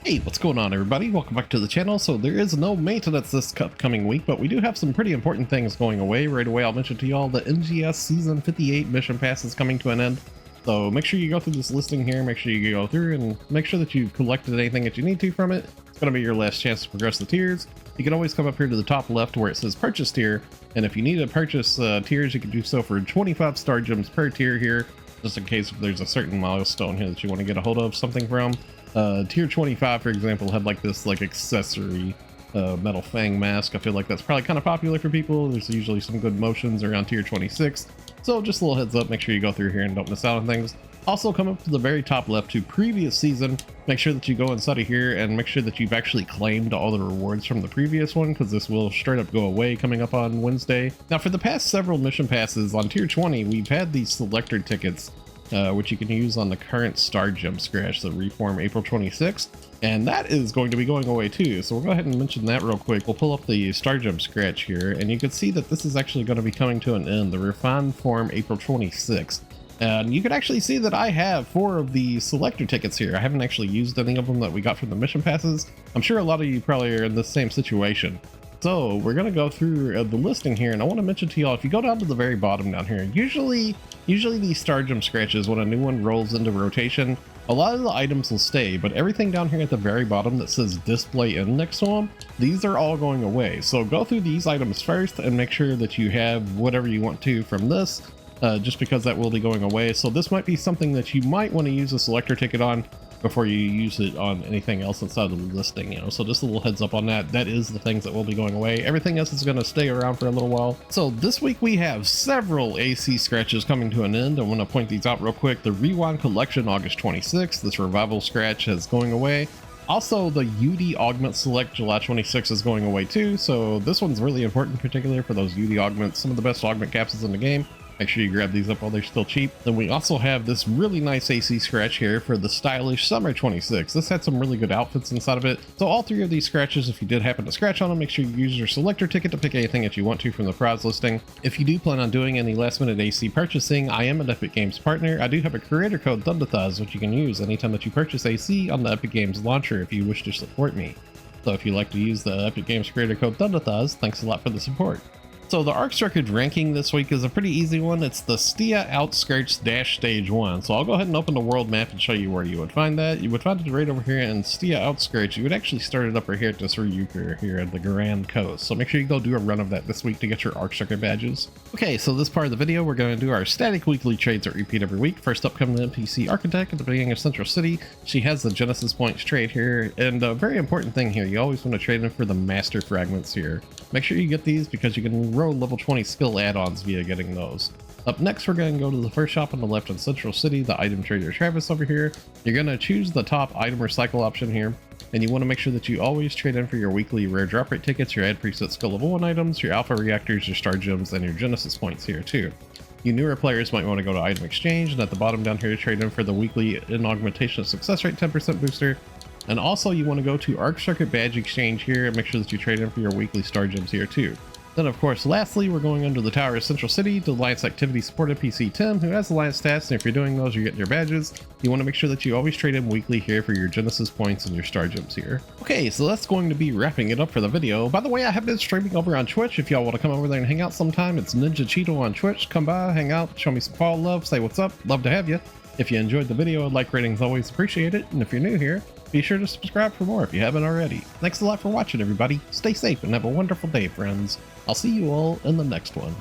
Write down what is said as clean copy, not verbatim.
Hey, what's going on everybody? Welcome back to the channel. So there is no maintenance this upcoming week, but we do have some pretty important things going away. Right away, I'll mention to y'all the NGS Season 58 Mission Pass is coming to an end. So make sure you go through this listing here, make sure you go through and make sure that you've collected anything that you need to from it. It's going to be your last chance to progress the tiers. You can always come up here to the top left where it says purchase tier, and if you need to purchase tiers, you can do so for 25 star gems per tier here, just in case if there's a certain milestone here that you want to get a hold of something from. Tier 25, for example, had like this accessory metal fang mask. I feel like that's probably kind of popular for people. There's usually some good motions around tier 26, so just a little heads up, make sure you go through here and don't miss out on things. Also, come up to the very top left to previous season, make sure that you go inside of here and make sure that you've actually claimed all the rewards from the previous one, because this will straight up go away coming up on Wednesday. Now, for the past several mission passes on tier 20, we've had these selector tickets which you can use on the current Star Gem Scratch that reform April 26th, and that is going to be going away too. So we'll go ahead and mention that real quick. We'll pull up the Star Gem Scratch here, and you can see that this is actually going to be coming to an end, the refined form April 26th. And you can actually see that I have 4 of the selector tickets here. I haven't actually used any of them that we got from the mission passes. I'm sure a lot of you probably are in the same situation. So we're going to go through the listing here, and I want to mention to y'all, if you go down to the very bottom down here, usually these Star Gem Scratches, when a new one rolls into rotation, a lot of the items will stay, but everything down here at the very bottom that says display in next to them, these are all going away. So go through these items first and make sure that you have whatever you want to from this, just because that will be going away. So this might be something that you might want to use a selector ticket on before you use it on anything else inside of the listing, you know. So just a little heads up on that. That is the things that will be going away. Everything else is going to stay around for a little while. So this week we have several AC scratches coming to an end. I want to point these out real quick. The Rewind Collection August 26th, this Revival Scratch is going away. Also, the UD Augment Select July 26th is going away too. So this one's really important, in particular for those UD Augments, some of the best augment capsules in the game. Make sure you grab these up while they're still cheap. Then we also have this really nice AC scratch here for the stylish Summer 26. This had some really good outfits inside of it. So all 3 of these scratches, if you did happen to scratch on them, make sure you use your selector ticket to pick anything that you want to from the prize listing. If you do plan on doing any last minute AC purchasing, I am an Epic Games partner. I do have a creator code THUNDATHIGHS, which you can use anytime that you purchase AC on the Epic Games launcher if you wish to support me. So if you like to use the Epic Games creator code THUNDATHIGHS, thanks a lot for the support. So the ARX record ranking this week is a pretty easy one. It's the STIA Outskirts Dash Stage 1. So I'll go ahead and open the world map and show you where you would find that. You would find it right over here in STIA Outskirts. You would actually start it up right here at this Ryuker here at the Grand Coast. So make sure you go do a run of that this week to get your ARX record badges. Okay, so this part of the video, we're going to do our static weekly trades that repeat every week. First up comes the NPC Architect at the beginning of Central City. She has the Genesis Points trade here. And a very important thing here, you always want to trade in for the Master Fragments here. Make sure you get these because you can roll level 20 skill add-ons via getting those. Up next, we're going to go to the first shop on the left in Central City, the item trader Travis over here. You're going to choose the top item recycle option here, and you want to make sure that you always trade in for your weekly rare drop rate tickets, your add preset skill level 1 items, your alpha reactors, your star gems, and your Genesis points here too. You newer players might want to go to item exchange, and at the bottom down here trade in for the weekly in augmentation success rate 10% booster. And also you want to go to ARX Record Badge Exchange here and make sure that you trade in for your weekly star gems here too. Then of course, lastly, we're going under the Tower of Central City to Alliance Activity Support NPC Tim, who has Alliance stats, and if you're doing those, you're getting your badges. You want to make sure that you always trade in weekly here for your Genesis points and your star gems here. Okay, so that's going to be wrapping it up for the video. By the way, I have been streaming over on Twitch. If y'all want to come over there and hang out sometime, it's NiNjahCheeto on Twitch. Come by, hang out, show me some paw love, say what's up, love to have you. If you enjoyed the video, a like rating is always appreciated, and if you're new here, be sure to subscribe for more if you haven't already. Thanks a lot for watching, everybody. Stay safe and have a wonderful day, friends. I'll see you all in the next one.